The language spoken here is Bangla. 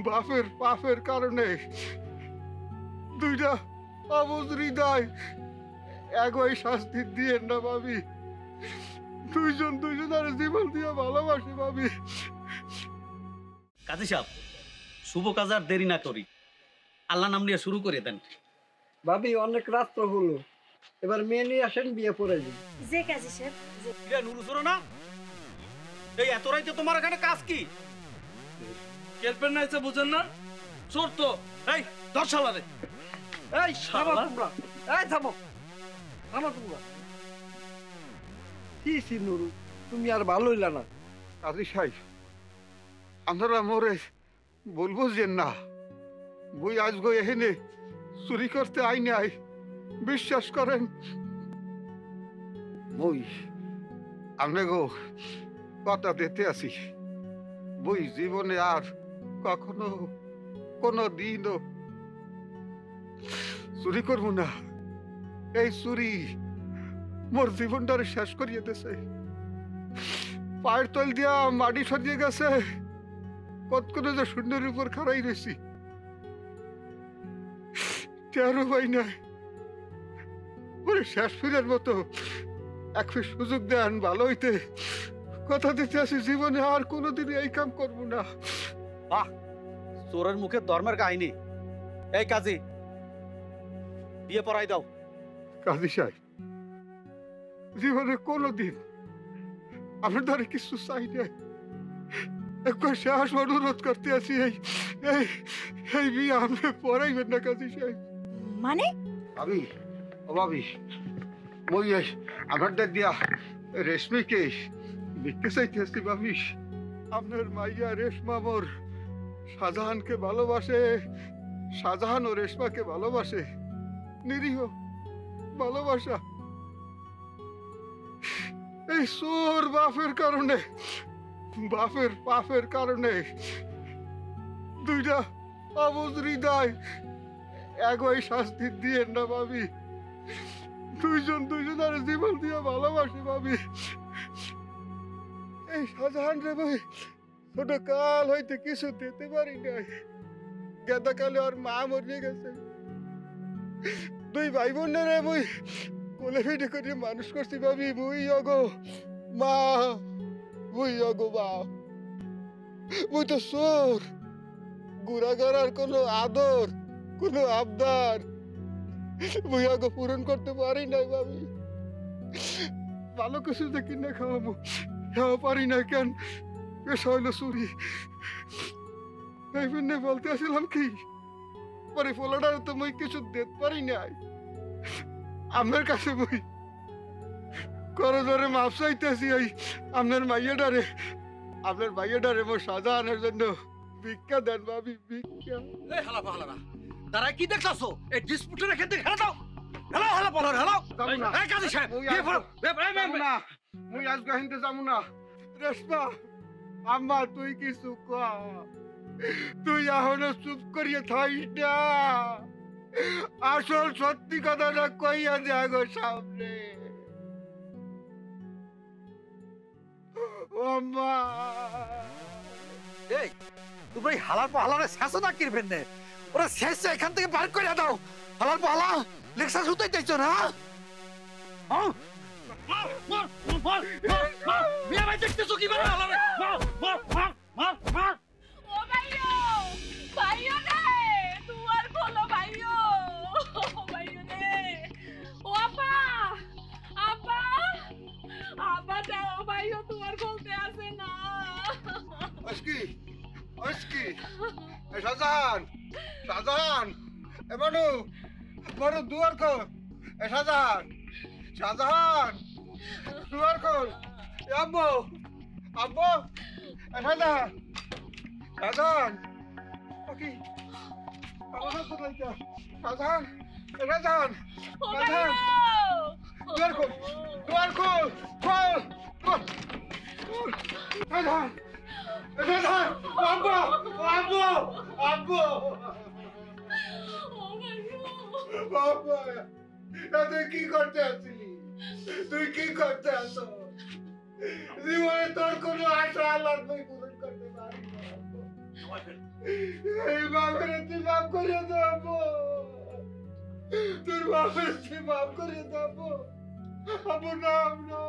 বাপের পাপের কারণে দুইটা অবুঝ হৃদয় একই শাস্তি দিয়ে না ভাবি। দুইজনের জীবন দিয়ে ভালোবাসি ভাবি। কাজী সাহেব, শুভ কাজ আর দেরি না করি, আল্লাহ নাম নিয়ে শুরু করে দেন। ভাবি অনেক রাত্র হলো, এবার মেয়ে নিয়ে আসেন, বিয়ে পড়ে দিন। যে কাজী সাহেব নুরুসরো না, এই এত রাইতে তোমার এখানে কাজ কি? কেলপেন নাইছে বুঝেন না, চোর তো। এই ধর শালারে। এই থামো তোমরা, এই থামো, থামো তোমরা। কি নুরু, তুমি আর ভালো হইলা না। কাজী সাহেব, আপনারা মোরে বলবো যে না, বই আসবো এখানে চুরি করতে আই নাই, বিশ্বাস করেন। বই আমি গো কথা দিতে আছি, বই জীবনে আর কখনো কোনো দিনও চুরি করবো না। এই চুরি মোর জীবনটারে শেষ করিয়ে দিয়েছে। পায়ের তল দিয়া মাটি সরিয়ে গেছে, কত করে যে শূন্যের উপর খাড়াই রয়েছি, টেরও পাই নাই। ওরে শেষ ফিরের মতো এক সুযোগ দেন ভালো হইতে। কথা দিতে আসি, জীবনে আর কোনোদিন এই কাম করবো না। বাহ, চোরের মুখে ধর্মের কাহিনী। এই কাজী, বিয়ে পড়াই দাও। কাজী সাহেব, জীবনে কোনোদিন আপনার দ্বারা কিছু চাই নাই, একবার শেষ অনুরোধ করতে আছি, এই বিয়ে আপনি পড়াইবেন না কাজী সাহেব। মানে ভাবি, ও ভাবি, ওই আমার দিয়া রেশমিকে বিক্রি চাইতেছি ভাবি। আপনার মাইয়া রেশমা মোর শাহজাহানকে ভালোবাসে, শাহজাহান ও রেশমাকে ভালোবাসে, নিরীহ ভালোবাসা। এই চোর বাপের কারণে, বাপের পাপের কারণে দুইটা অবুঝ হৃদয় একই শাস্তি দিয়ে না ভাবি। দুইজনের জীবন দিয়ে ভালোবাসি ভাবি। এই শাহজাহান রে ভাই ছোট কাল হইতে কিছু দিতে পারি নাই, গেদা কালে ওর মা মরিয়ে গেছে। দুই ভাই বোনের বই কোলে পিঠে করে মানুষ করছি ভাবি। মুই অগো মা, মুই অগো বাপ, মুই তো চোর। গুড়াগড়ার কোনো আদর, কোনো আবদার মুই অগো পূরণ করতে পারি নাই ভাবি। ভালো কিছু যে কিনে খাওয়াবো, খাওয়া পারি না কেন, পেশা হইল চুরি। এই জন্য বলতে আসলাম কি, পরে ফলাটার তো মুই কিছু দিতে পারি নাই। আপনার কাছে মুই করজোরে মাপ চাইতেছি। এই আপনার মাইয়াডারে, আপনার মাইয়াডারে মোর শাহজাহানের জন্য ভিক্ষা দেন ভাবি, ভিক্ষা। এই হালা পাহালা, তারা কি দেখতাছো? এই ডিসপুটের এখান থেকে হেলা দাও। হেলা হেলা পাহালা, হেলা। এই কাজী সাহেব, বিয়ে পড়ো। না, মুই আজ গাহিনতে যাবো না। রেশমা, আম্মা তুই কিছু কয়া, তুই এখনো চুপ করিয়ে থাইস না। আসল সত্যি কথাটা কইয়া দেয়া গো সামনে। আম্মা, এই তোমরা এই হালার পাহালারে শেষও না কিরবেন না, ওরা শেষ এখান থেকে বার করে দাও। হালার পাহালা লেকচার শুনতে চাইছো না? মিয়া ভাই দেখতেছো কি বারে হালারে? ও ভাইও, ভাইও রে, দুয়ার খোলো ভাইও, ভাইও রে, ও আপা, আপা, আপা যাও ভাইও, দুয়ার খুলতে আসে না। আজকি আজকি শাহজাহান, শাহজাহান, এ মানু, মানু দুয়ার খোল। এ শাহজাহান, শাহজাহান, দুয়ার খোল। এ আব্বু, আব্বু, এ শাহজাহান, শাহজাহান, ওকি আমার কোথায় যা? শাহজাহান, এ শাহজাহান, ও শাহজাহান, ভাইও, দুয়ার খোল, দুয়ার খোল, খোল, খোল, খোল। শাহজাহান, এ শাহজাহান, আব্বু, আব্বু, আব্বু, ও ভাইও, বাবা, তুই কি করতে আসছিলি? তুই কি করতে আসো? জীবনে তোর কোনো আশা আল্লাহ তুই পূরণ করতে পারবি না। এই বাপরে তুই মাফ করে দেবো, তোর বাপরে তুই মাফ করে দেবো। আবু নাম না